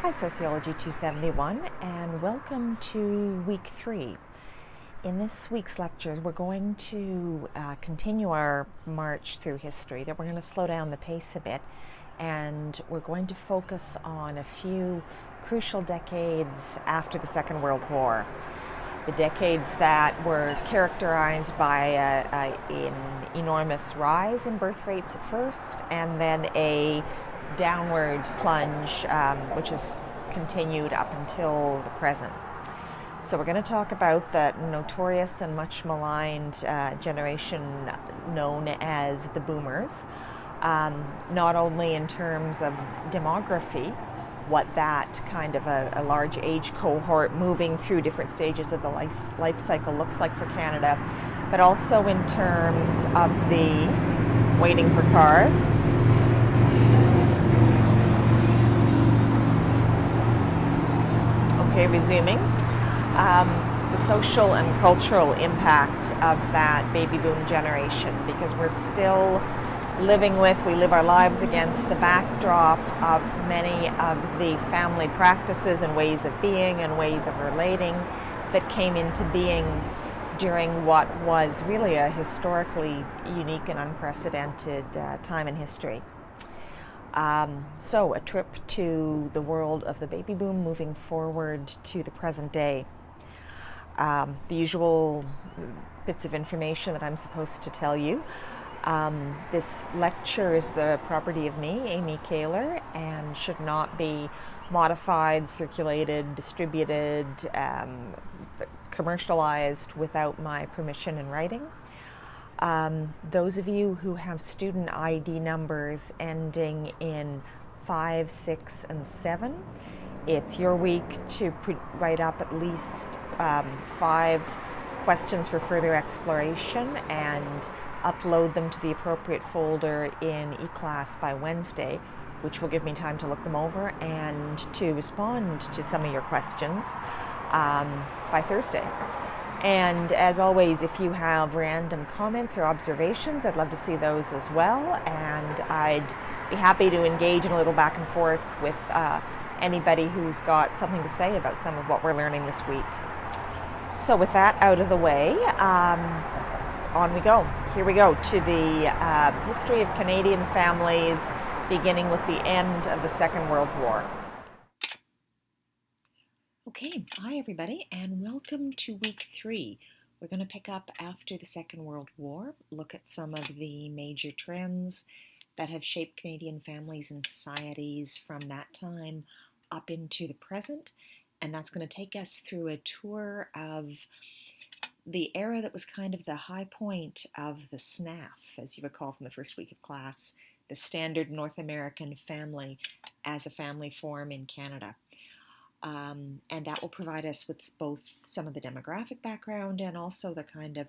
Hi, Sociology 271, and welcome to week 3. In this week's lectures, we're going to continue our march through history, that we're going to slow down the pace a bit, and we're going to focus on a few crucial decades after the Second World War. The decades that were characterized by an enormous rise in birth rates at first, and then a downward plunge, which has continued up until the present. So we're going to talk about the notorious and much maligned generation known as the boomers, not only in terms of demography, what that kind of a large age cohort moving through different stages of the life cycle looks like for Canada, but also in terms of the waiting for cars. Okay, resuming. The social and cultural impact of that baby boom generation, because we're still we live our lives against the backdrop of many of the family practices and ways of being and ways of relating that came into being during what was really a historically unique and unprecedented time in history. So a trip to the world of the baby boom moving forward to the present day. The usual bits of information that I'm supposed to tell you. This lecture is the property of me, Amy Kaler, and should not be modified, circulated, distributed, commercialized without my permission in writing. Those of you who have student ID numbers ending in 5, 6, and 7, it's your week to write up at least 5 questions for further exploration and upload them to the appropriate folder in eClass by Wednesday, which will give me time to look them over and to respond to some of your questions by Thursday. And as always, if you have random comments or observations, I'd love to see those as well, and I'd be happy to engage in a little back and forth with anybody who's got something to say about some of what we're learning this week. So with that out of the way, on we go. Here we go to the history of Canadian families, beginning with the end of the Second World War. Okay, hi everybody, and welcome to week 3. We're going to pick up after the Second World War, look at some of the major trends that have shaped Canadian families and societies from that time up into the present, and that's going to take us through a tour of the era that was kind of the high point of the SNAF, as you recall from the first week of class, the standard North American family as a family form in Canada. And that will provide us with both some of the demographic background and also the kind of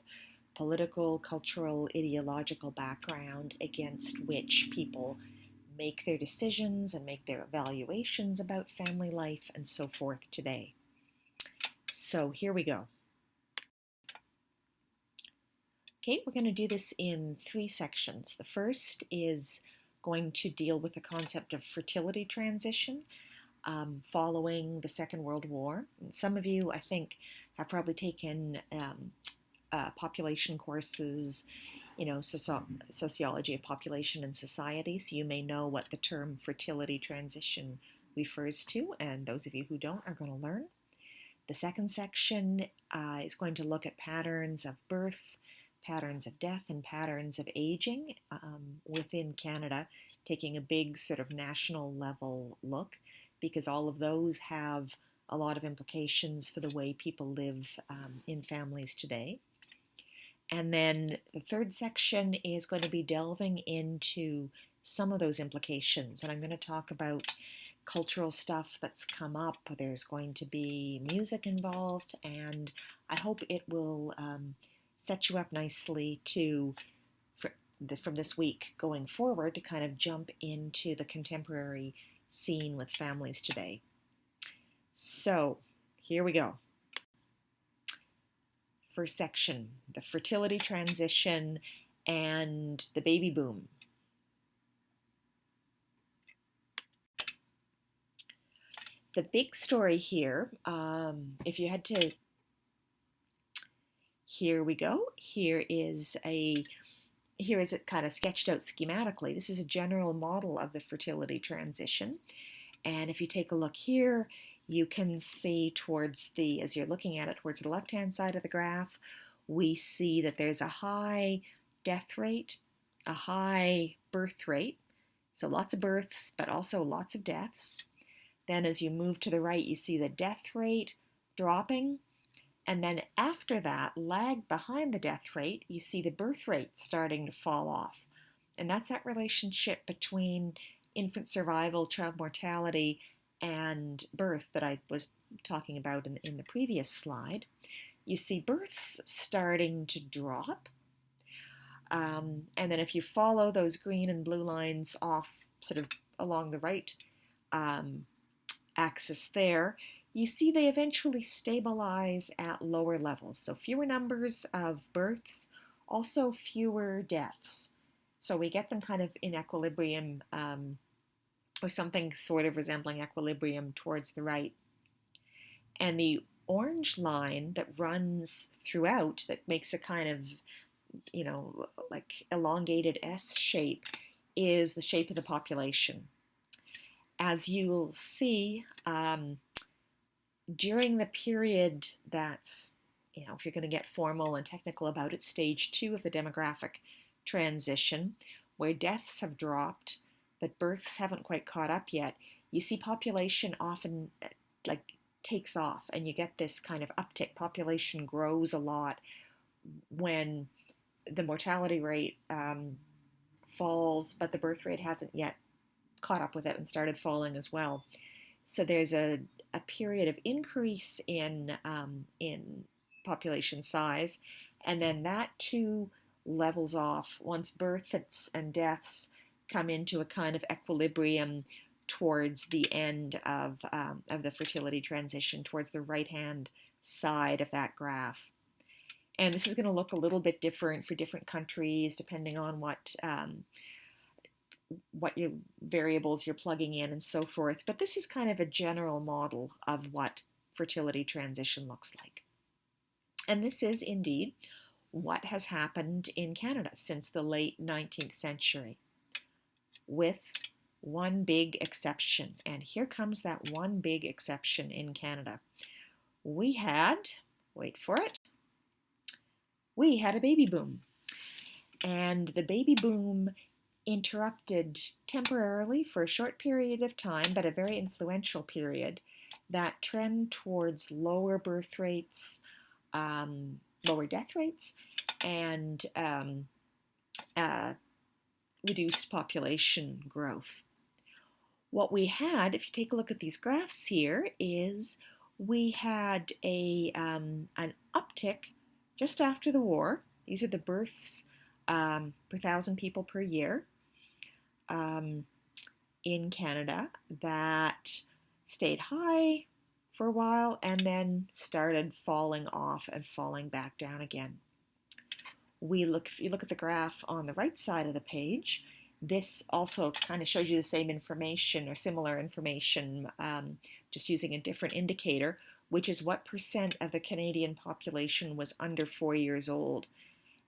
political, cultural, ideological background against which people make their decisions and make their evaluations about family life and so forth today. So here we go. Okay, we're going to do this in 3 sections. The first is going to deal with the concept of fertility transition following the Second World War. And some of you, I think, have probably taken population courses, sociology of population and society, so you may know what the term fertility transition refers to, and those of you who don't are going to learn. The second section is going to look at patterns of birth, patterns of death, and patterns of aging within Canada, taking a big sort of national level look, because all of those have a lot of implications for the way people live in families today. And then the third section is going to be delving into some of those implications, and I'm going to talk about cultural stuff that's come up. There's going to be music involved, and I hope it will set you up nicely from this week going forward to kind of jump into the contemporary scene with families today. So here we go. First section, the fertility transition and the baby boom. The big story here, if you had to, here we go. Here is it kind of sketched out schematically. This is a general model of the fertility transition. And if you take a look here, you can see as you're looking at it, towards the left-hand side of the graph, we see that there's a high death rate, a high birth rate. So lots of births, but also lots of deaths. Then as you move to the right, you see the death rate dropping. And then after that, lagged behind the death rate, you see the birth rate starting to fall off. And that's that relationship between infant survival, child mortality, and birth that I was talking about in the previous slide. You see births starting to drop. And then if you follow those green and blue lines off sort of along the right axis there, you see they eventually stabilize at lower levels. So fewer numbers of births, also fewer deaths. So we get them kind of in equilibrium, or something sort of resembling equilibrium towards the right. And the orange line that runs throughout, that makes a kind of, like elongated S shape, is the shape of the population. As you'll see, during the period that's, if you're going to get formal and technical about it, stage 2 of the demographic transition, where deaths have dropped, but births haven't quite caught up yet, you see population often takes off, and you get this kind of uptick. Population grows a lot when the mortality rate falls, but the birth rate hasn't yet caught up with it and started falling as well. So there's a period of increase in population size, and then that too levels off once births and deaths come into a kind of equilibrium towards the end of the fertility transition, towards the right-hand side of that graph. And this is going to look a little bit different for different countries, depending on what your variables you're plugging in and so forth. But this is kind of a general model of what fertility transition looks like. And this is indeed what has happened in Canada since the late 19th century, with one big exception. And here comes that one big exception in Canada. We had, wait for it, we had a baby boom. And the baby boom interrupted temporarily for a short period of time, but a very influential period, that trend towards lower birth rates, lower death rates, and reduced population growth. What we had, if you take a look at these graphs here, is we had an uptick just after the war. These are the births per 1,000 people per year in Canada, that stayed high for a while and then started falling off and falling back down again. If you look at the graph on the right side of the page, this also kind of shows you the same information or similar information, just using a different indicator, which is what percent of the Canadian population was under 4 years old.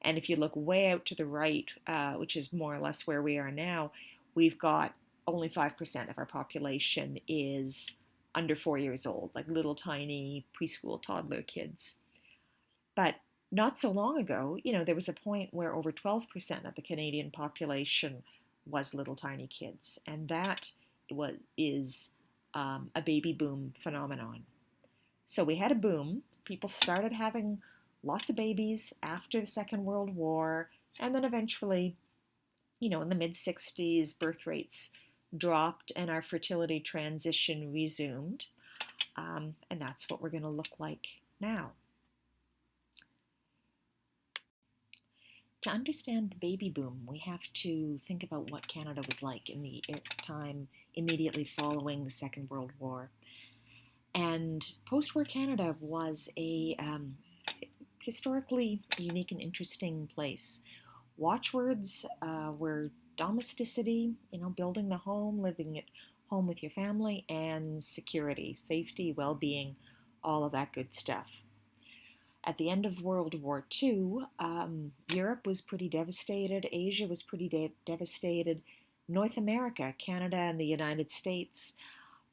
And if you look way out to the right, which is more or less where we are now, we've got only 5% of our population is under 4 years old, like little tiny preschool toddler kids. But not so long ago, there was a point where over 12% of the Canadian population was little tiny kids, and that is a baby boom phenomenon. So we had a boom. People started having lots of babies after the Second World War, and then eventually, in the mid-60s, birth rates dropped and our fertility transition resumed. And that's what we're going to look like now. To understand the baby boom, we have to think about what Canada was like in the time immediately following the Second World War. And post-war Canada was a historically unique and interesting place. Watchwords were domesticity, building the home, living at home with your family, and security, safety, well-being, all of that good stuff. At the end of World War II, Europe was pretty devastated, Asia was pretty devastated. North America, Canada, and the United States,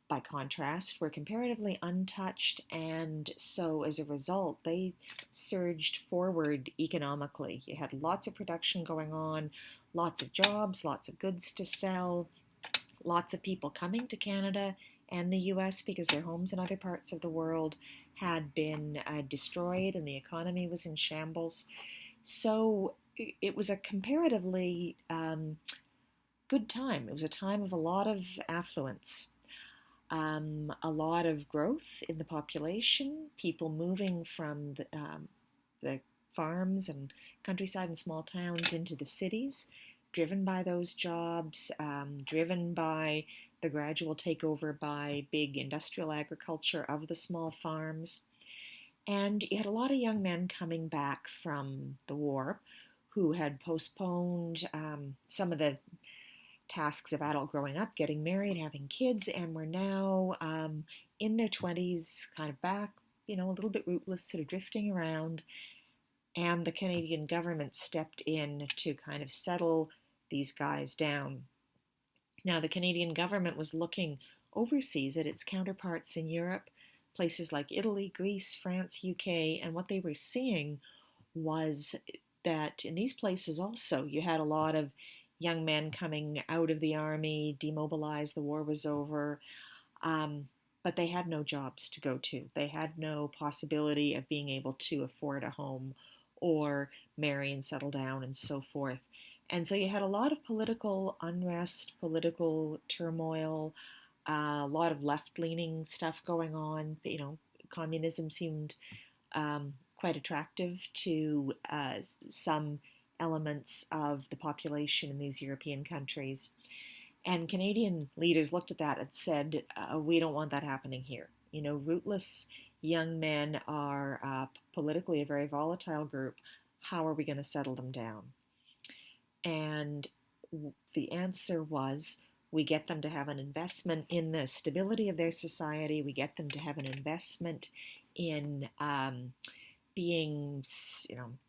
by contrast, were comparatively untouched, and so as a result, they surged forward economically. You had lots of production going on, lots of jobs, lots of goods to sell, lots of people coming to Canada and the US because their homes in other parts of the world had been destroyed and the economy was in shambles. So it was a comparatively good time. It was a time of a lot of affluence, a lot of growth in the population, people moving from the farms and countryside and small towns into the cities, driven by those jobs, driven by the gradual takeover by big industrial agriculture of the small farms. And you had a lot of young men coming back from the war who had postponed some of the tasks of adult growing up, getting married, having kids, and were now in their 20s, kind of back, a little bit rootless, sort of drifting around. And the Canadian government stepped in to kind of settle these guys down. Now, the Canadian government was looking overseas at its counterparts in Europe, places like Italy, Greece, France, UK, and what they were seeing was that in these places also you had a lot of young men coming out of the army, demobilized, the war was over, but they had no jobs to go to. They had no possibility of being able to afford a home or marry and settle down and so forth. And so you had a lot of political unrest, political turmoil, a lot of left-leaning stuff going on. Communism seemed quite attractive to some elements of the population in these European countries. And Canadian leaders looked at that and said, we don't want that happening here. Rootless young men are politically a very volatile group. How are we going to settle them down? And the answer was, we get them to have an investment in the stability of their society. We get them to have an investment in being,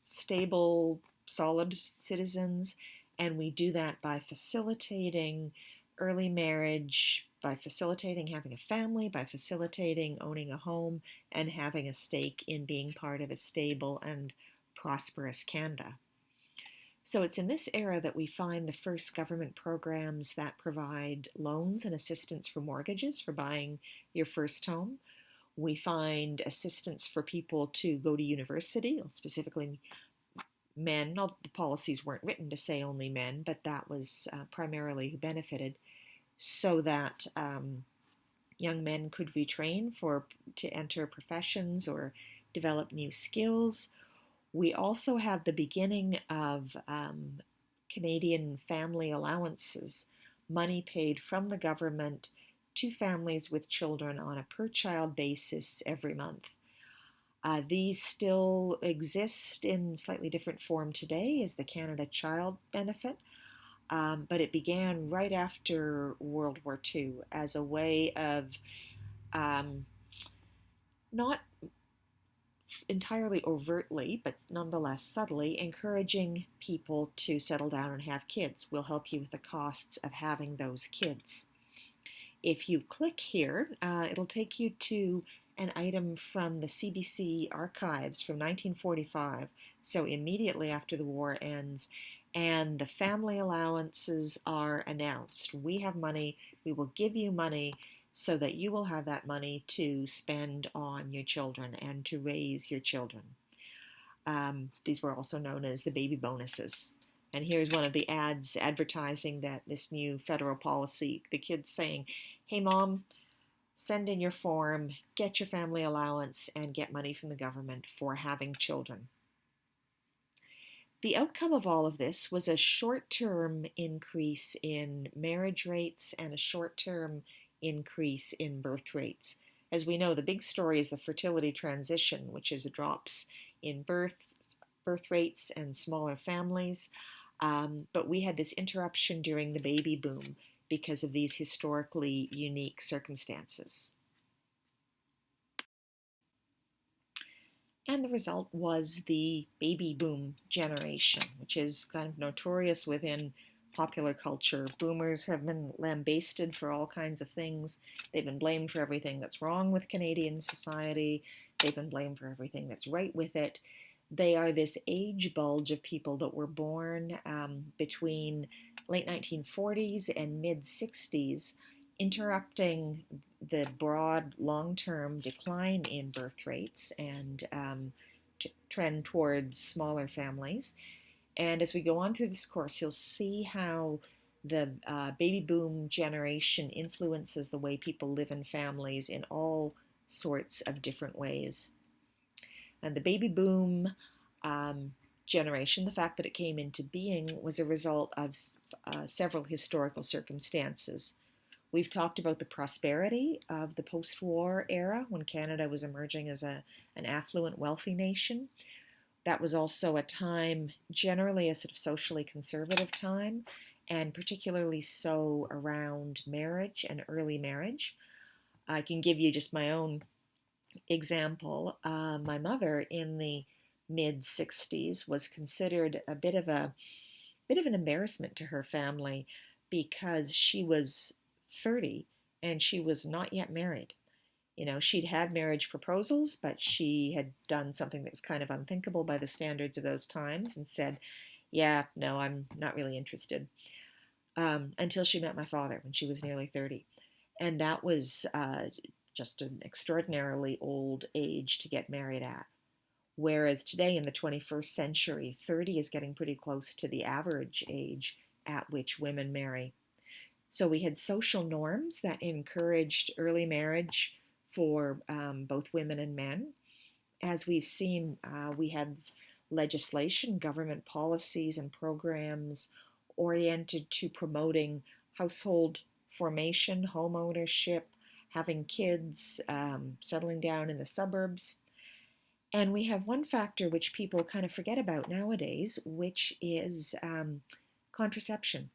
stable, solid citizens. And we do that by facilitating early marriage, by facilitating having a family, by facilitating owning a home, and having a stake in being part of a stable and prosperous Canada. So it's in this era that we find the first government programs that provide loans and assistance for mortgages for buying your first home. We find assistance for people to go to university, specifically men. The policies weren't written to say only men, but that was primarily who benefited, so that young men could retrain to enter professions or develop new skills. We also have the beginning of Canadian family allowances, money paid from the government to families with children on a per-child basis every month. These still exist in slightly different form today as the Canada Child Benefit, but it began right after World War II as a way of not entirely overtly, but nonetheless subtly, encouraging people to settle down and have kids. We'll help you with the costs of having those kids. If you click here, it'll take you to an item from the CBC archives from 1945, so immediately after the war ends, and the family allowances are announced. We have money, we will give you money so that you will have that money to spend on your children and to raise your children. These were also known as the baby bonuses. And here's one of the ads advertising that this new federal policy, the kids saying, hey mom, send in your form, get your family allowance, and get money from the government for having children. The outcome of all of this was a short-term increase in marriage rates and a short-term increase in birth rates. As we know, the big story is the fertility transition, which is drops in birth rates and smaller families. But we had this interruption during the baby boom. because of these historically unique circumstances. And the result was the baby boom generation, which is kind of notorious within popular culture. Boomers have been lambasted for all kinds of things. They've been blamed for everything that's wrong with Canadian society. They've been blamed for everything that's right with it. They are this age bulge of people that were born between late 1940s and mid 60s, interrupting the broad long-term decline in birth rates and trend towards smaller families. And as we go on through this course, you'll see how the baby boom generation influences the way people live in families in all sorts of different ways. And the baby boom generation, the fact that it came into being, was a result of several historical circumstances. We've talked about the prosperity of the post-war era when Canada was emerging as an affluent, wealthy nation. That was also a time, generally a sort of socially conservative time, and particularly so around marriage and early marriage. I can give you just my own example. My mother in the mid 60s was considered a bit of an embarrassment to her family because she was 30 and she was not yet married. You know, she'd had marriage proposals, but she had done something that was kind of unthinkable by the standards of those times and said, yeah, no, I'm not really interested. Until she met my father when she was nearly 30. And that was just an extraordinarily old age to get married at. Whereas today in the 21st century, 30 is getting pretty close to the average age at which women marry. So we had social norms that encouraged early marriage for both women and men. As we've seen, we had legislation, government policies, and programs oriented to promoting household formation, home ownership, having kids, settling down in the suburbs. And we have one factor which people kind of forget about nowadays, which is contraception.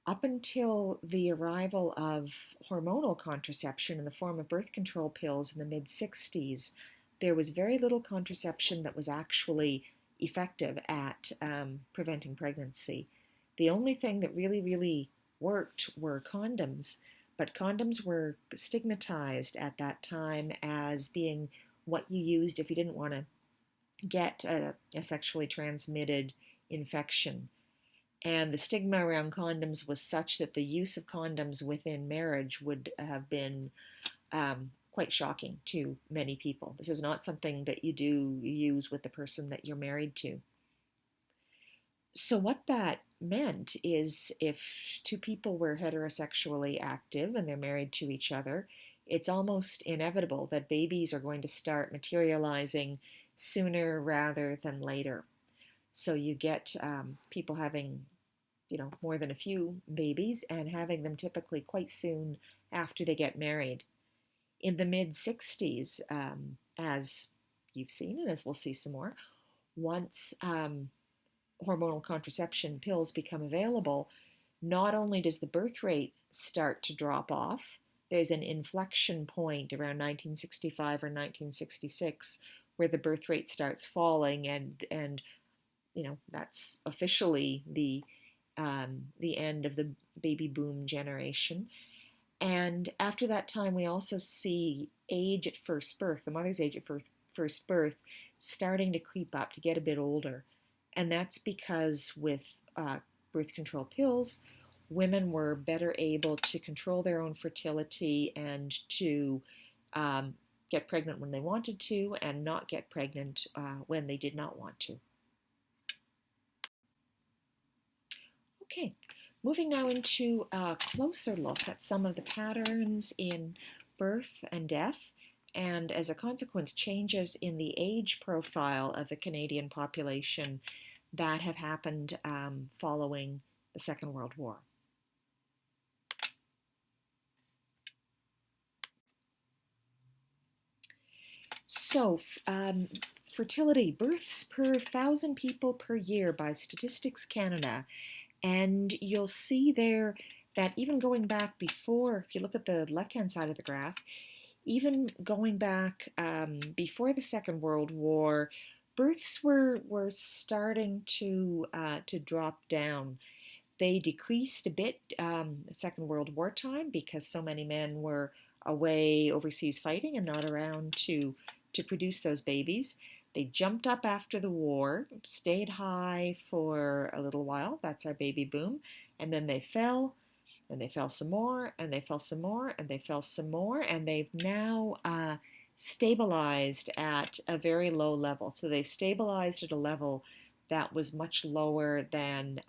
Up until the arrival of hormonal contraception in the form of birth control pills in the mid 60s, there was very little contraception that was actually effective at preventing pregnancy. The only thing that really worked were condoms, but condoms were stigmatized at that time as being what you used if you didn't want to get a sexually transmitted infection. And the stigma around condoms was such that the use of condoms within marriage would have been quite shocking to many people. This is not something that you use with the person that you're married to. So what that meant is if two people were heterosexually active and they're married to each other, it's almost inevitable that babies are going to start materializing sooner rather than later. So you get people having, more than a few babies and having them typically quite soon after they get married. In the mid 60s, as you've seen and as we'll see some more, once hormonal contraception pills become available, not only does the birth rate start to drop off, there's an inflection point around 1965 or 1966 where the birth rate starts falling, and that's officially the end of the baby boom generation. And after that time, we also see age at first birth, the mother's age at first birth, starting to creep up, to get a bit older. And that's because with birth control pills, women were better able to control their own fertility and to get pregnant when they wanted to and not get pregnant when they did not want to. Okay, moving now into a closer look at some of the patterns in birth and death, and as a consequence, changes in the age profile of the Canadian population that have happened following the Second World War. So, fertility, births per 1,000 people per year by Statistics Canada. And you'll see there that even going back before, if you look at the left-hand side of the graph, even going back before the Second World War, births were starting to drop down. They decreased a bit at Second World War time because so many men were away overseas fighting and not around to produce those babies. They jumped up after the war, stayed high for a little while. That's our baby boom. And then they fell, and they fell some more, and they fell some more, and they fell some more, and they've now stabilized at a very low level. So they've stabilized at a level that was much lower than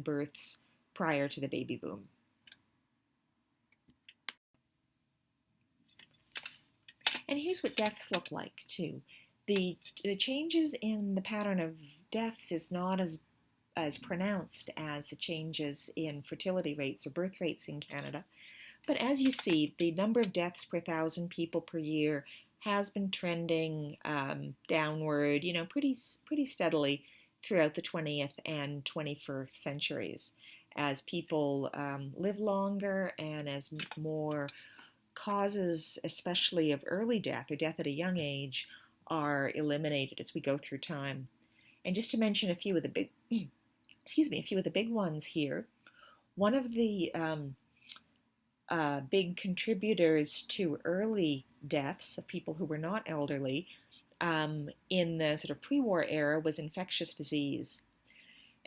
births prior to the baby boom. And here's what deaths look like too. The changes in the pattern of deaths is not as pronounced as the changes in fertility rates or birth rates in Canada. But as you see, the number of deaths per 1,000 people per year has been trending downward, pretty steadily throughout the 20th and 21st centuries as people live longer and as more causes, especially of early death or death at a young age, are eliminated as we go through time. And just to mention a few of the big, a few of the big ones here. One of the big contributors to early deaths of people who were not elderly in the sort of pre-war era was infectious disease.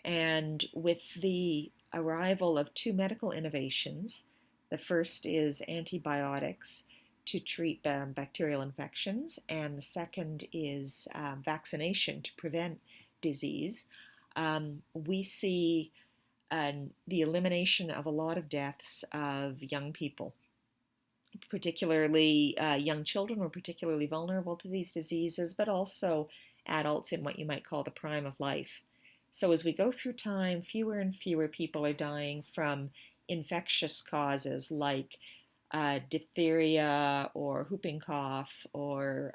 And with the arrival of two medical innovations, the first is antibiotics to treat bacterial infections, and the second is vaccination to prevent disease. We see the elimination of a lot of deaths of young people. Particularly young children were particularly vulnerable to these diseases, but also adults in what you might call the prime of life. So as we go through time, fewer and fewer people are dying from infectious causes like diphtheria or whooping cough or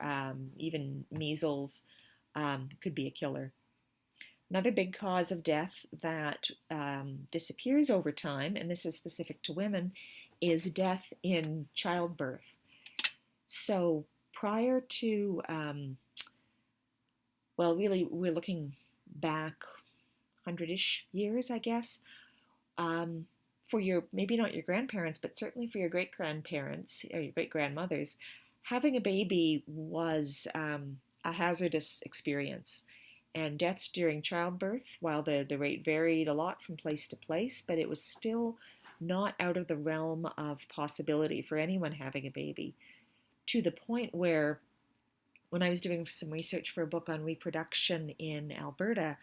even measles could be a killer. Another big cause of death that disappears over time, and this is specific to women, is death in childbirth. So prior to, really we're looking back 100-ish years, I guess, for your, maybe not your grandparents, but certainly for your great-grandparents or your great-grandmothers, having a baby was a hazardous experience. And deaths during childbirth, while the rate varied a lot from place to place, but it was still not out of the realm of possibility for anyone having a baby, to the point where when I was doing some research for a book on reproduction in Alberta,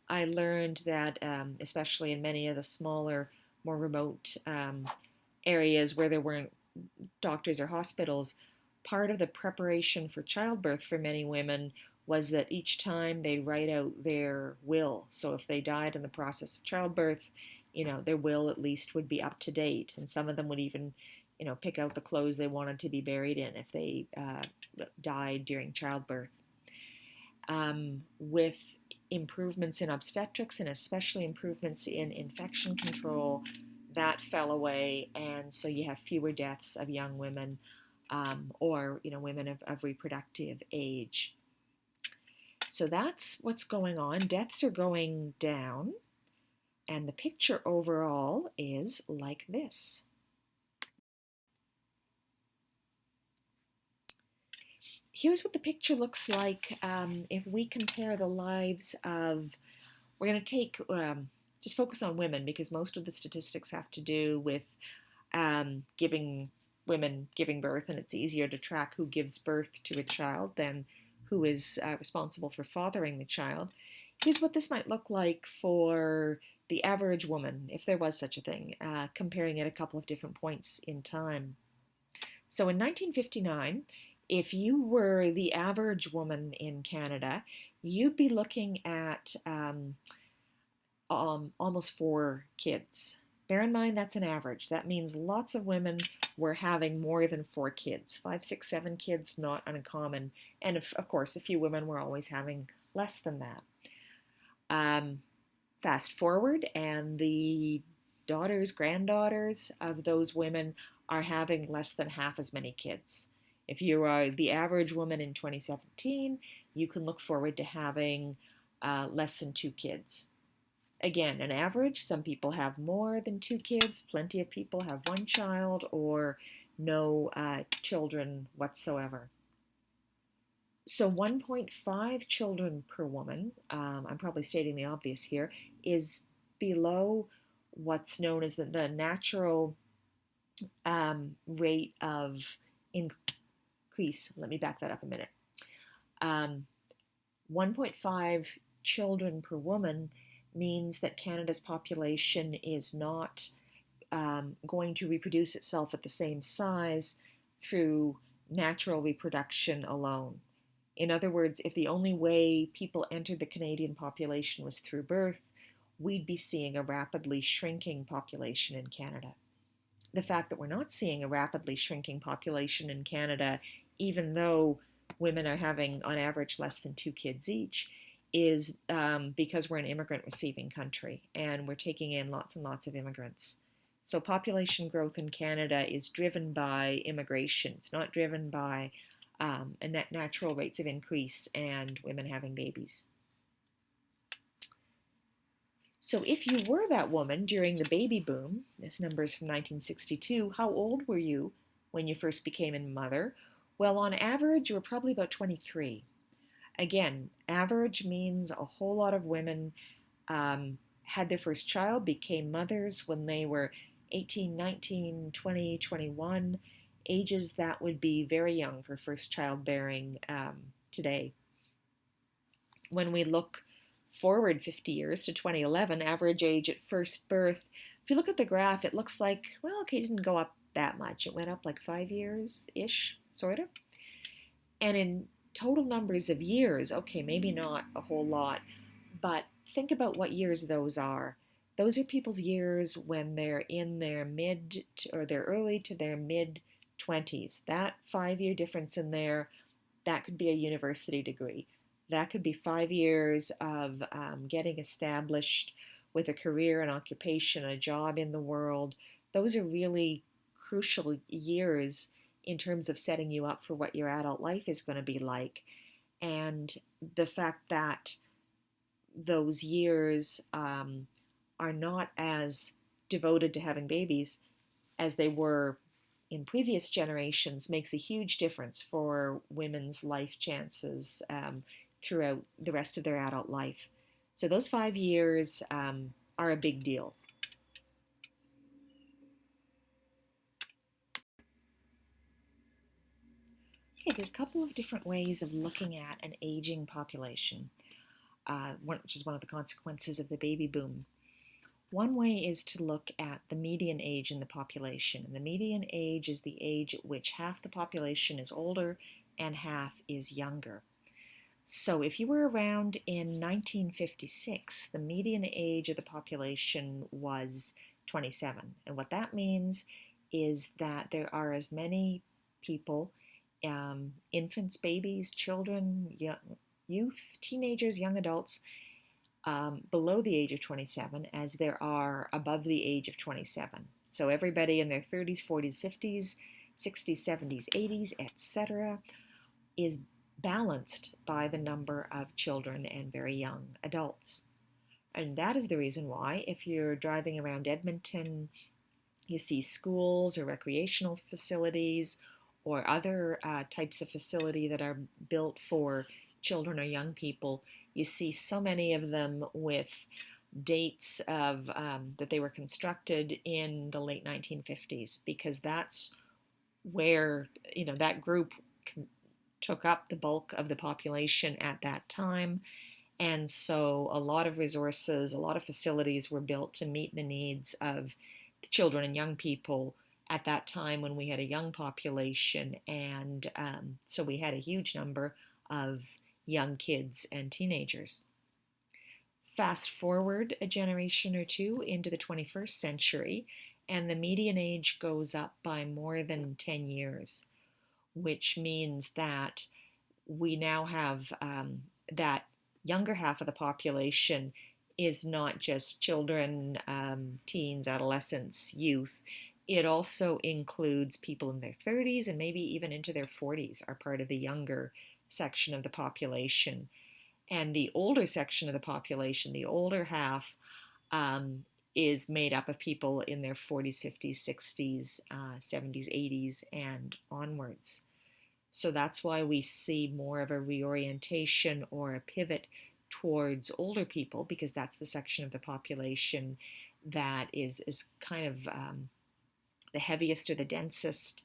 I learned that especially in many of the smaller, more remote areas where there weren't doctors or hospitals, part of the preparation for childbirth for many women was that each time they write out their will. So if they died in the process of childbirth, their will at least would be up to date. And some of them would even, pick out the clothes they wanted to be buried in if they died during childbirth. With improvements in obstetrics and especially improvements in infection control, that fell away. And so you have fewer deaths of young women or, women of reproductive age. So that's what's going on. Deaths are going down, and the picture overall is like this. Here's what the picture looks like if we compare the lives of, we're going to take, just focus on women because most of the statistics have to do with women giving birth, and it's easier to track who gives birth to a child than who is responsible for fathering the child. Here's what this might look like for the average woman, if there was such a thing, comparing at a couple of different points in time. So in 1959, if you were the average woman in Canada, you'd be looking at almost 4 kids. Bear in mind that's an average. That means lots of women were having more than 4 kids. 5, 6, 7 kids, not uncommon. And of course, a few women were always having less than that. Fast forward, and the daughters, granddaughters of those women are having less than half as many kids. If you are the average woman in 2017, you can look forward to having less than 2 kids. Again, an average, some people have more than 2 kids, plenty of people have one child or no children whatsoever. So 1.5 children per woman, I'm probably stating the obvious here, is below what's known as the natural rate of increase. Let me back that up a minute. 1.5 children per woman means that Canada's population is not going to reproduce itself at the same size through natural reproduction alone. In other words, if the only way people entered the Canadian population was through birth, we'd be seeing a rapidly shrinking population in Canada. The fact that we're not seeing a rapidly shrinking population in Canada, even though women are having on average less than 2 kids each, is because we're an immigrant receiving country and we're taking in lots and lots of immigrants. So population growth in Canada is driven by immigration. It's not driven by natural rates of increase and women having babies. So if you were that woman during the baby boom, this number is from 1962, how old were you when you first became a mother? Well, on average, you were probably about 23. Again, average means a whole lot of women had their first child, became mothers when they were 18, 19, 20, 21, ages that would be very young for first childbearing today. When we look forward 50 years to 2011, average age at first birth, if you look at the graph, it looks like, well, okay, it didn't go up that much. It went up like 5 years-ish, sort of. And in total numbers of years, okay, maybe not a whole lot, but think about what years those are. Those are people's years when they're in their their early to their mid 20s. That 5-year difference in there, that could be a university degree. That could be 5 years of getting established with a career, an occupation, a job in the world. Those are really crucial years in terms of setting you up for what your adult life is going to be like. And the fact that those years are not as devoted to having babies as they were in previous generations makes a huge difference for women's life chances throughout the rest of their adult life. So those 5 years are a big deal. Okay, there's a couple of different ways of looking at an aging population, which is one of the consequences of the baby boom. One way is to look at the median age in the population. And the median age is the age at which half the population is older and half is younger. So if you were around in 1956, the median age of the population was 27. And what that means is that there are as many people, infants, babies, children, youth, teenagers, young adults, below the age of 27 as there are above the age of 27. So everybody in their 30s, 40s, 50s, 60s, 70s, 80s, etc. is balanced by the number of children and very young adults. And that is the reason why if you're driving around Edmonton, you see schools or recreational facilities or other types of facility that are built for children or young people, you see so many of them with dates of that they were constructed in the late 1950s, because that's where that group took up the bulk of the population at that time. And so a lot of resources, a lot of facilities were built to meet the needs of the children and young people at that time when we had a young population. And so we had a huge number of young kids and teenagers. Fast forward a generation or two into the 21st century, and the median age goes up by more than 10 years, which means that we now have that younger half of the population is not just children, teens, adolescents, youth. It also includes people in their 30s and maybe even into their 40s are part of the younger section of the population. And the older section of the population, the older half, um, is made up of people in their 40s, 50s, 60s, 70s, 80s, and onwards. So that's why we see more of a reorientation or a pivot towards older people, because that's the section of the population that is kind of the heaviest or the densest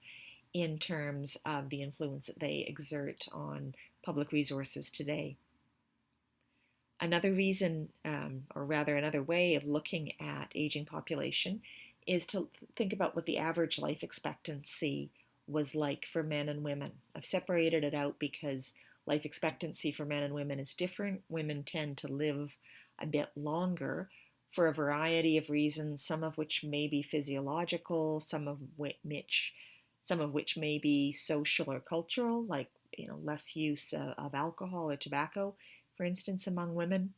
in terms of the influence that they exert on public resources today. Another reason, or rather another way of looking at aging population is to think about what the average life expectancy was like for men and women. I've separated it out because life expectancy for men and women is different. Women tend to live a bit longer for a variety of reasons, some of which may be physiological, some of which may be social or cultural, like less use of alcohol or tobacco, for instance, among women.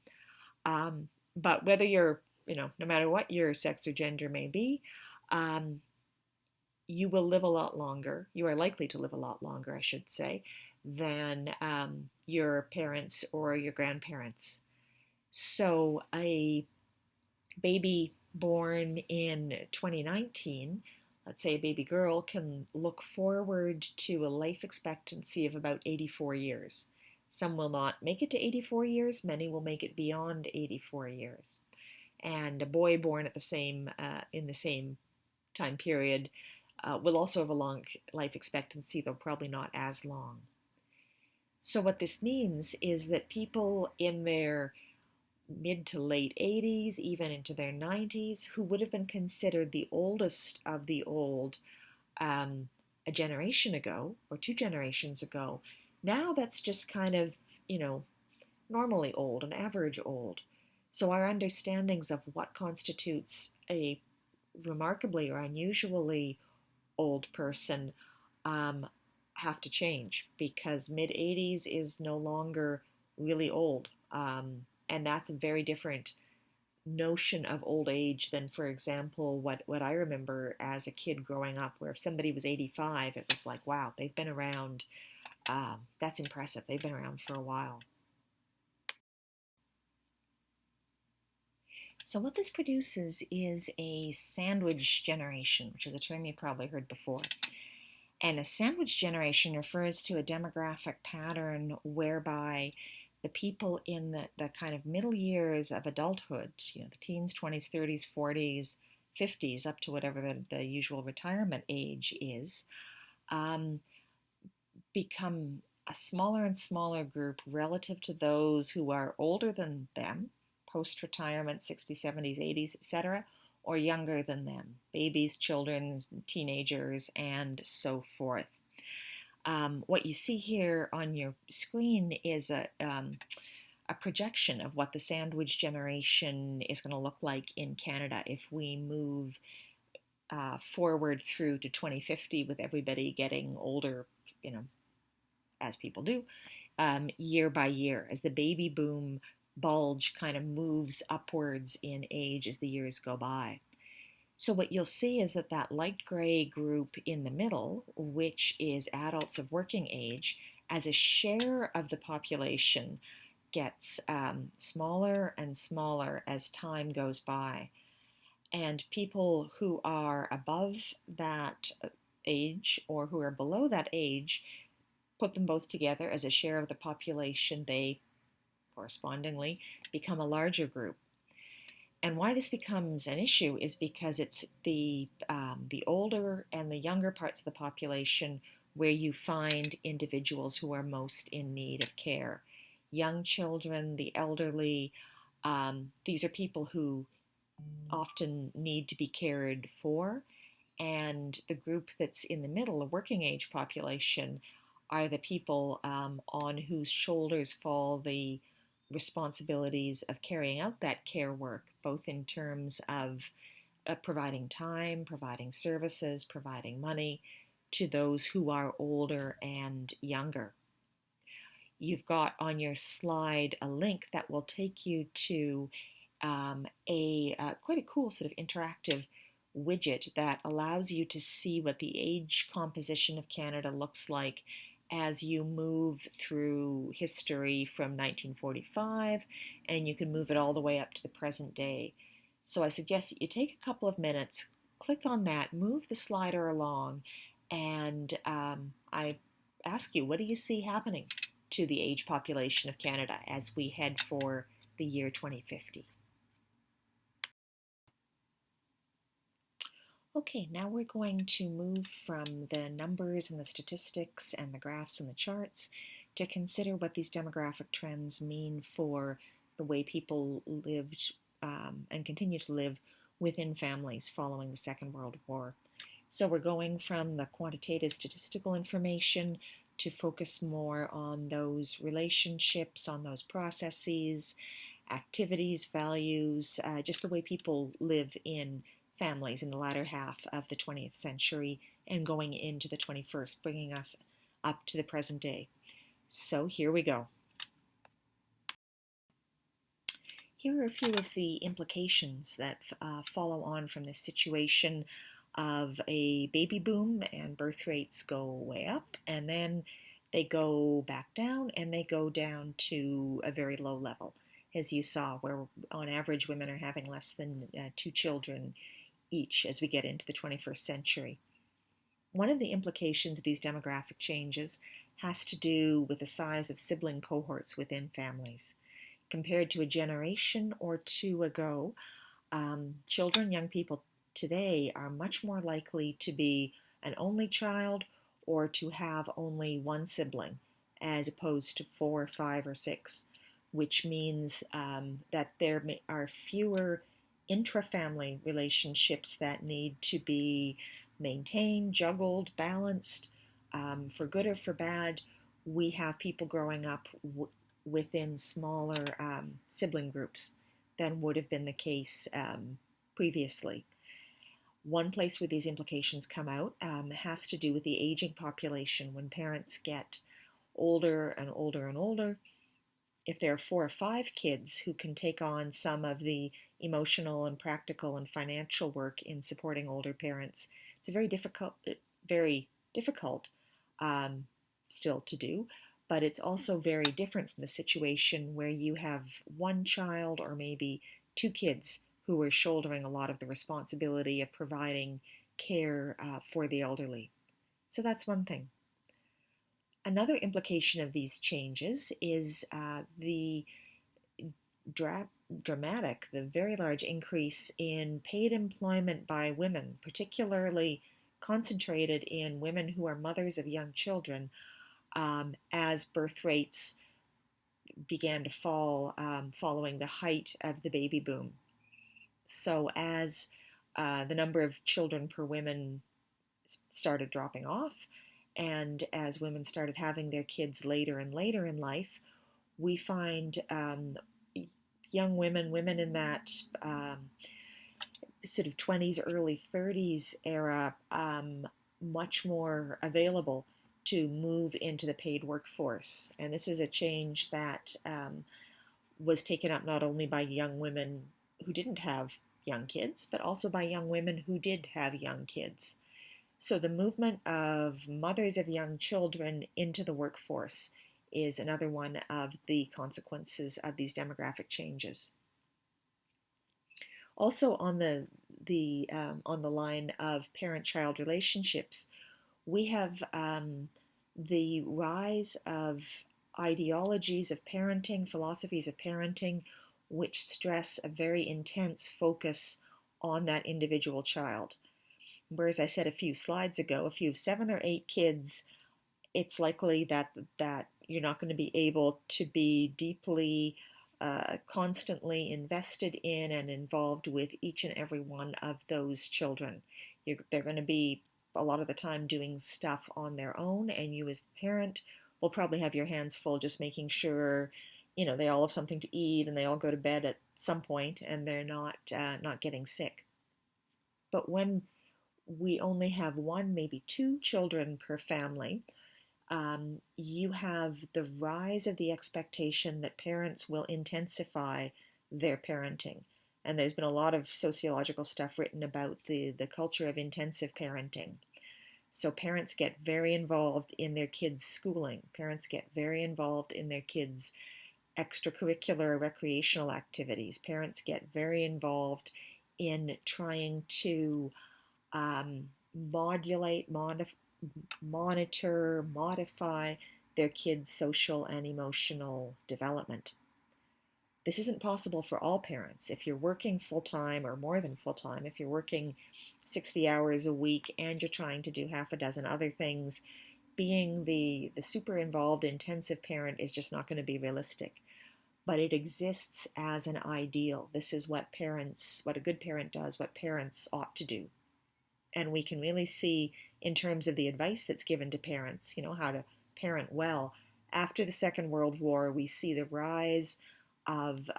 But whether you're, no matter what your sex or gender may be, you will live a lot longer. You are likely to live a lot longer, I should say, than your parents or your grandparents. So a baby born in 2019, let's say a baby girl, can look forward to a life expectancy of about 84 years. Some will not make it to 84 years, many will make it beyond 84 years. And a boy born at in the same time period will also have a long life expectancy, though probably not as long. So what this means is that people in their mid to late 80s, even into their 90s, who would have been considered the oldest of the old a generation ago or two generations ago, now that's just kind of, normally old, an average old. So our understandings of what constitutes a remarkably or unusually old person have to change, because mid 80s is no longer really old. And that's a very different notion of old age than, for example, what I remember as a kid growing up, where if somebody was 85, it was like, wow, they've been around. That's impressive. They've been around for a while. So what this produces is a sandwich generation, which is a term you probably heard before. And a sandwich generation refers to a demographic pattern whereby the people in the kind of middle years of adulthood, the teens, 20s, 30s, 40s, 50s, up to whatever the usual retirement age is, become a smaller and smaller group relative to those who are older than them, post-retirement, 60s, 70s, 80s, etc., or younger than them, babies, children, teenagers, and so forth. What you see here on your screen is a projection of what the sandwich generation is going to look like in Canada if we move forward through to 2050 with everybody getting older, as people do, year by year, as the baby boom bulge kind of moves upwards in age as the years go by. So what you'll see is that light gray group in the middle, which is adults of working age, as a share of the population gets smaller and smaller as time goes by. And people who are above that age or who are below that age, put them both together as a share of the population, they correspondingly become a larger group. And why this becomes an issue is because it's the older and the younger parts of the population where you find individuals who are most in need of care. Young children, the elderly, these are people who often need to be cared for. And the group that's in the middle, the working age population, are the people on whose shoulders fall the responsibilities of carrying out that care work, both in terms of providing time, providing services, providing money to those who are older and younger. You've got on your slide a link that will take you to quite a cool sort of interactive widget that allows you to see what the age composition of Canada looks like as you move through history from 1945, and you can move it all the way up to the present day. So I suggest that you take a couple of minutes, click on that, move the slider along, and I ask you, what do you see happening to the age population of Canada as we head for the year 2050? Okay, now we're going to move from the numbers and the statistics and the graphs and the charts to consider what these demographic trends mean for the way people lived and continue to live within families following the Second World War. So we're going from the quantitative statistical information to focus more on those relationships, on those processes, activities, values, just the way people live in families in the latter half of the 20th century and going into the 21st, bringing us up to the present day. So here we go. Here are a few of the implications that follow on from this situation of a baby boom, and birth rates go way up, and then they go back down, and they go down to a very low level, as you saw, where on average women are having less than 2 children each as we get into the 21st century. One of the implications of these demographic changes has to do with the size of sibling cohorts within families. Compared to a generation or two ago, children, young people today are much more likely to be an only child or to have only one sibling as opposed to 4, 5, or 6, which means that there are fewer intra-family relationships that need to be maintained, juggled, balanced. For good or for bad, we have people growing up within smaller sibling groups than would have been the case previously. One place where these implications come out has to do with the aging population. When parents get older and older and older, if there are 4 or 5 kids who can take on some of the emotional and practical and financial work in supporting older parents, it's a very difficult still to do, but it's also very different from the situation where you have one child or maybe 2 kids who are shouldering a lot of the responsibility of providing care for the elderly. So that's one thing. Another implication of these changes is the dramatic, the very large increase in paid employment by women, particularly concentrated in women who are mothers of young children, as birth rates began to fall following the height of the baby boom. So as the number of children per woman started dropping off, and as women started having their kids later and later in life, we find young women, women in that sort of 20s, early 30s era, much more available to move into the paid workforce. And this is a change that was taken up not only by young women who didn't have young kids, but also by young women who did have young kids. So the movement of mothers of young children into the workforce is another one of the consequences of these demographic changes. Also on the line of parent-child relationships, we have the rise of ideologies of parenting, philosophies of parenting, which stress a very intense focus on that individual child. Whereas I said a few slides ago, if you have 7 or 8 kids, it's likely that you're not going to be able to be deeply, constantly invested in and involved with each and every one of those children. They're going to be a lot of the time doing stuff on their own, and you as the parent will probably have your hands full just making sure they all have something to eat and they all go to bed at some point and they're not getting sick. But when we only have 1, maybe 2 children per family, you have the rise of the expectation that parents will intensify their parenting. And there's been a lot of sociological stuff written about the culture of intensive parenting. So parents get very involved in their kids' schooling. Parents get very involved in their kids' extracurricular recreational activities. Parents get very involved in trying to modulate, monitor, modify their kids' social and emotional development. This isn't possible for all parents. If you're working full time or more than full time, if you're working 60 hours a week and you're trying to do half a dozen other things, being the super involved intensive parent is just not going to be realistic. But it exists as an ideal. This is what a good parent does, what parents ought to do. And we can really see in terms of the advice that's given to parents, how to parent well. After the Second World War, we see the rise of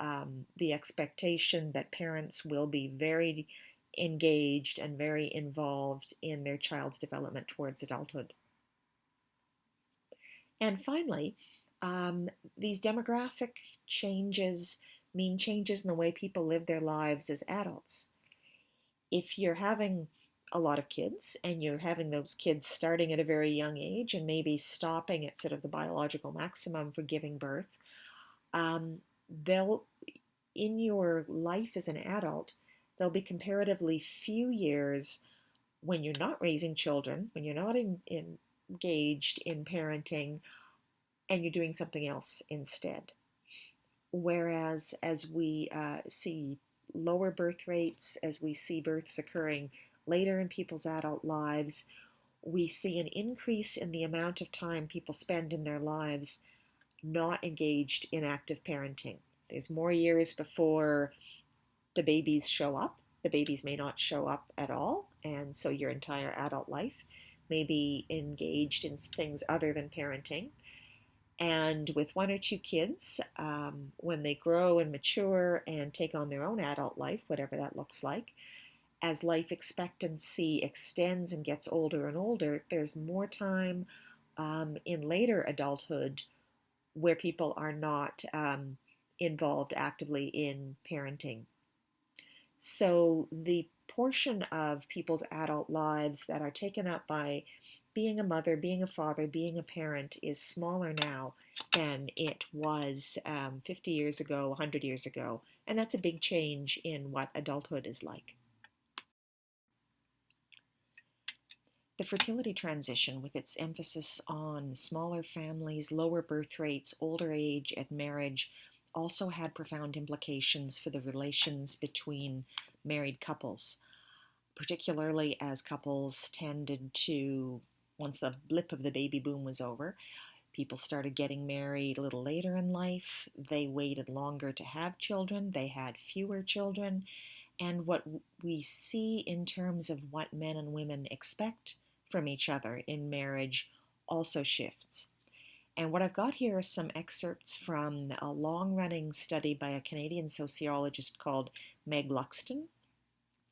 the expectation that parents will be very engaged and very involved in their child's development towards adulthood. And finally, these demographic changes mean changes in the way people live their lives as adults. If you're having a lot of kids and you're having those kids starting at a very young age and maybe stopping at sort of the biological maximum for giving birth, they'll, in your life as an adult, there'll be comparatively few years when you're not raising children, when you're not engaged in parenting, and you're doing something else instead. Whereas as we see lower birth rates, as we see births occurring later in people's adult lives, we see an increase in the amount of time people spend in their lives not engaged in active parenting. There's more years before the babies show up. The babies may not show up at all, and so your entire adult life may be engaged in things other than parenting. And with one or two kids, when they grow and mature and take on their own adult life, whatever that looks like, as life expectancy extends and gets older and older, there's more time in later adulthood where people are not involved actively in parenting. So the portion of people's adult lives that are taken up by being a mother, being a father, being a parent is smaller now than it was 50 years ago, 100 years ago. And that's a big change in what adulthood is like. The fertility transition, with its emphasis on smaller families, lower birth rates, older age, and marriage, also had profound implications for the relations between married couples, particularly as couples tended to, once the blip of the baby boom was over, people started getting married a little later in life. They waited longer to have children. They had fewer children. And what we see in terms of what men and women expect from each other in marriage also shifts. And what I've got here are some excerpts from a long-running study by a Canadian sociologist called Meg Luxton,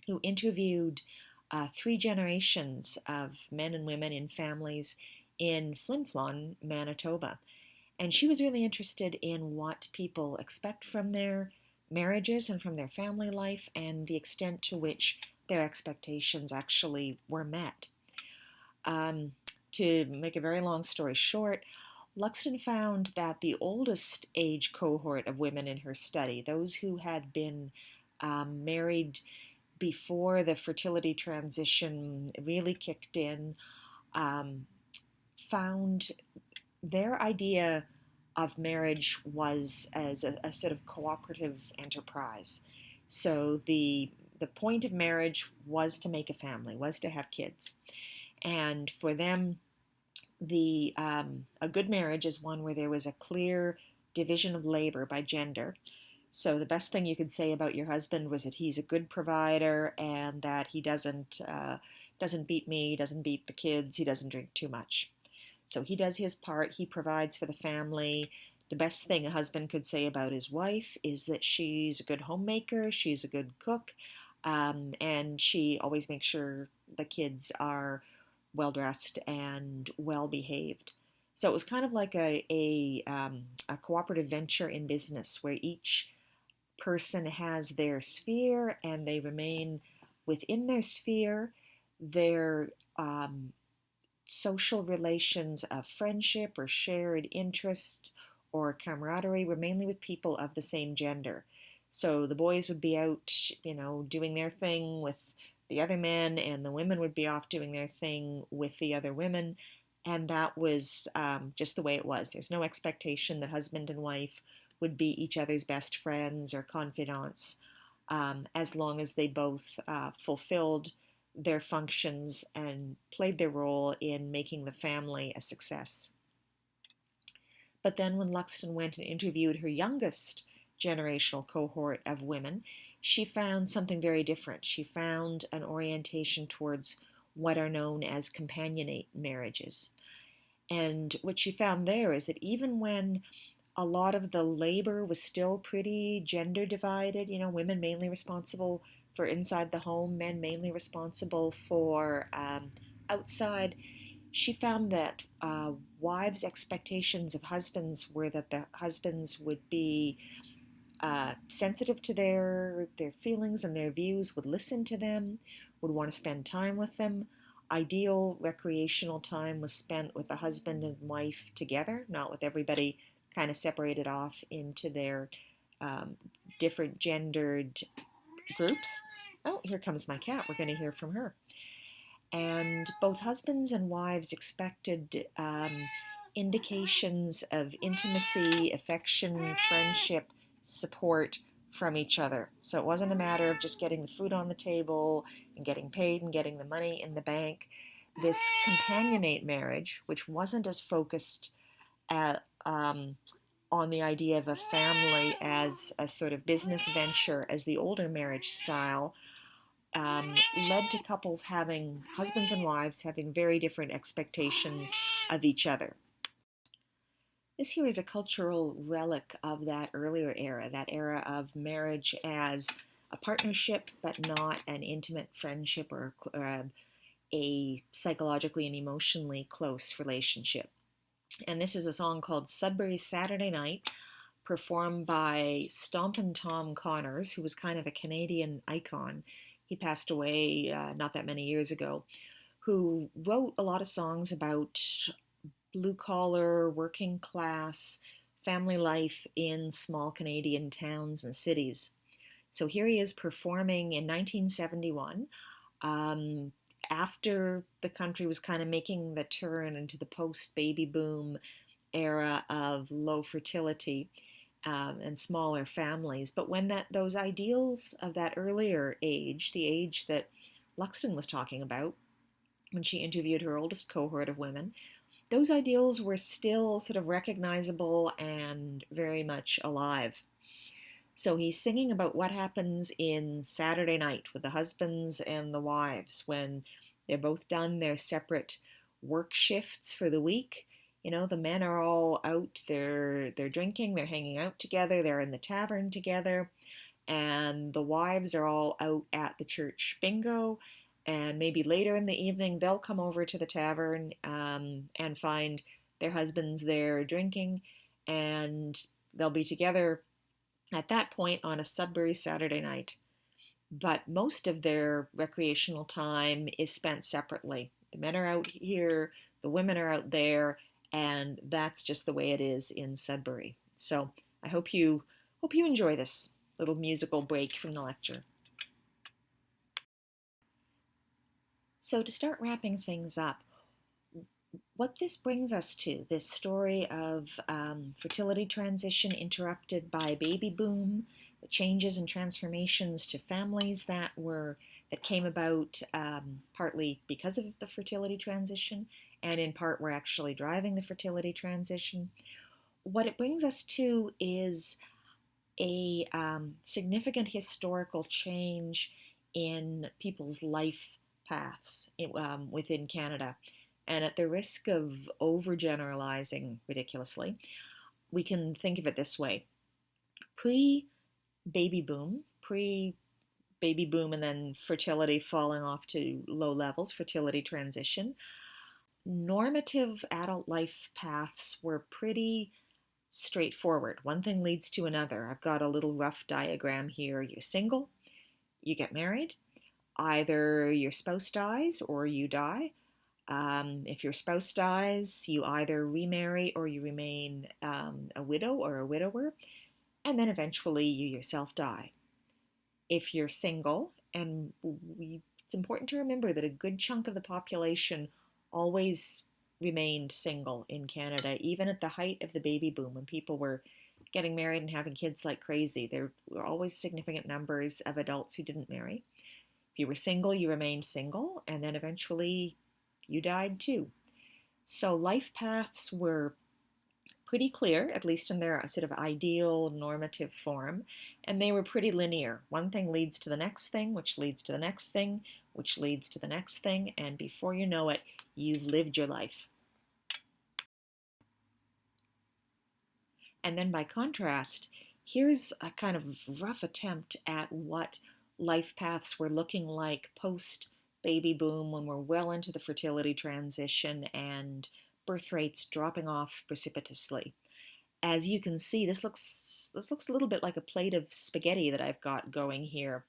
who interviewed 3 generations of men and women in families in Flin Flon, Manitoba. And she was really interested in what people expect from their marriages and from their family life and the extent to which their expectations actually were met. To make a very long story short, Luxton found that the oldest age cohort of women in her study, those who had been married before the fertility transition really kicked in, found their idea of marriage was as a sort of cooperative enterprise. So the point of marriage was to make a family, was to have kids. And for them, a good marriage is one where there was a clear division of labor by gender. So the best thing you could say about your husband was that he's a good provider and that he doesn't beat me, doesn't beat the kids, he doesn't drink too much. So he does his part, he provides for the family. The best thing a husband could say about his wife is that she's a good homemaker, she's a good cook, and she always makes sure the kids are well dressed and well behaved. So it was kind of like a cooperative venture in business where each person has their sphere and they remain within their sphere. Their social relations of friendship or shared interest or camaraderie were mainly with people of the same gender. So the boys would be out, doing their thing with the other men, and the women would be off doing their thing with the other women. And that was just the way it was. There's no expectation that husband and wife would be each other's best friends or confidants, as long as they both fulfilled their functions and played their role in making the family a success. But then when Luxton went and interviewed her youngest generational cohort of women, she found something very different. She found an orientation towards what are known as companionate marriages. And what she found there is that even when a lot of the labor was still pretty gender divided, women mainly responsible for inside the home, men mainly responsible for outside. She found that wives' expectations of husbands were that the husbands would be sensitive to their feelings and their views, would listen to them, would want to spend time with them. Ideal recreational time was spent with the husband and wife together, not with everybody kind of separated off into their um, different gendered groups. Oh, here comes my cat. We're going to hear from her. And both husbands and wives expected indications of intimacy, affection, friendship, support from each other. So it wasn't a matter of just getting the food on the table and getting paid and getting the money in the bank. This companionate marriage, which wasn't as focused at, on the idea of a family as a sort of business venture as the older marriage style, led to couples having, husbands and wives having very different expectations of each other. This here is a cultural relic of that earlier era, that era of marriage as a partnership but not an intimate friendship or a psychologically and emotionally close relationship. And this is a song called Sudbury's Saturday Night, performed by Stompin' Tom Connors, who was kind of a Canadian icon. He passed away not that many years ago, who wrote a lot of songs about blue collar, working class, family life in small Canadian towns and cities. So here he is performing in 1971, after the country was kind of making the turn into the post-baby boom era of low fertility and smaller families. But when those ideals of that earlier age, the age that Luxton was talking about when she interviewed her oldest cohort of women, those ideals were still sort of recognizable and very much alive. So he's singing about what happens in Saturday night with the husbands and the wives when they're both done their separate work shifts for the week. The men are all out, they're drinking, they're hanging out together, they're in the tavern together, and the wives are all out at the church bingo. And maybe later in the evening, they'll come over to the tavern and find their husbands there drinking, and they'll be together at that point on a Sudbury Saturday night. But most of their recreational time is spent separately. The men are out here, the women are out there, and that's just the way it is in Sudbury. So I hope you enjoy this little musical break from the lecture. So to start wrapping things up, what this brings us to, this story of fertility transition interrupted by baby boom, the changes and transformations to families that came about partly because of the fertility transition, and in part were actually driving the fertility transition. What it brings us to is a significant historical change in people's life paths within Canada. And at the risk of overgeneralizing ridiculously, we can think of it this way. Pre-baby boom and then fertility falling off to low levels, fertility transition, normative adult life paths were pretty straightforward. One thing leads to another. I've got a little rough diagram here. You're single, you get married, either your spouse dies or you die. If your spouse dies, you either remarry or you remain a widow or a widower, and then eventually you yourself die. If you're single, and it's important to remember that a good chunk of the population always remained single in Canada, even at the height of the baby boom when people were getting married and having kids like crazy. There were always significant numbers of adults who didn't marry. If you were single, you remained single, and then eventually you died too. So life paths were pretty clear, at least in their sort of ideal normative form, and they were pretty linear. One thing leads to the next thing, which leads to the next thing, which leads to the next thing, and before you know it, you've lived your life. And then by contrast, here's a kind of rough attempt at what life paths were looking like post baby boom, when we're well into the fertility transition and birth rates dropping off precipitously. As you can see, this looks a little bit like a plate of spaghetti that I've got going here,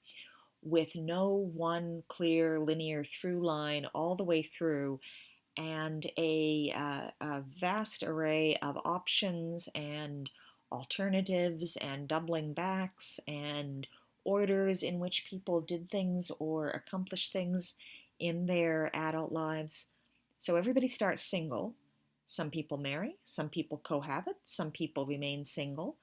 with no one clear linear through line all the way through, and a vast array of options and alternatives and doubling backs and orders in which people did things or accomplished things in their adult lives. So everybody starts single. Some people marry, some people cohabit, some people remain single,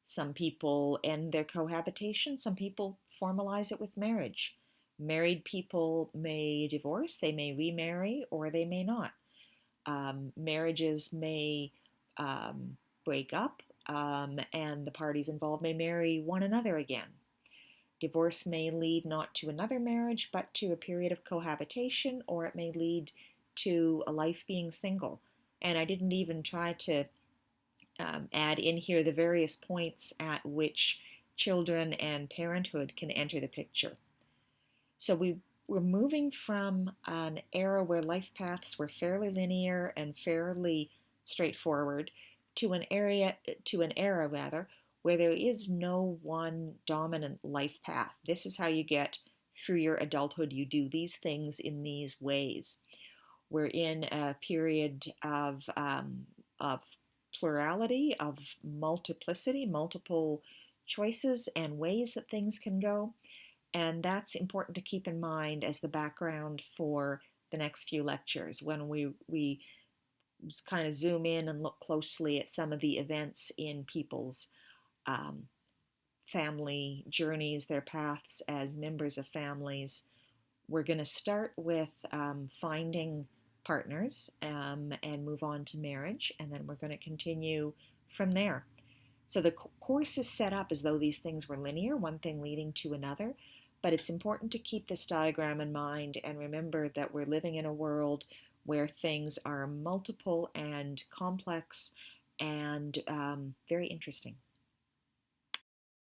some people end their cohabitation, some people formalize it with marriage. Married people may divorce, they may remarry, or they may not. Marriages may break up, and the parties involved may marry one another again. Divorce may lead not to another marriage, but to a period of cohabitation, or it may lead to a life being single. And I didn't even try to add in here the various points at which children and parenthood can enter the picture. So we're moving from an era where life paths were fairly linear and fairly straightforward to an era rather, where there is no one dominant life path. This is how you get through your adulthood. You do these things in these ways. We're in a period of plurality, of multiplicity, multiple choices and ways that things can go. And that's important to keep in mind as the background for the next few lectures, when we kind of zoom in and look closely at some of the events in people's family journeys, their paths as members of families. We're going to start with finding partners and move on to marriage, and then we're going to continue from there. So the course is set up as though these things were linear, one thing leading to another, but it's important to keep this diagram in mind and remember that we're living in a world where things are multiple and complex and very interesting.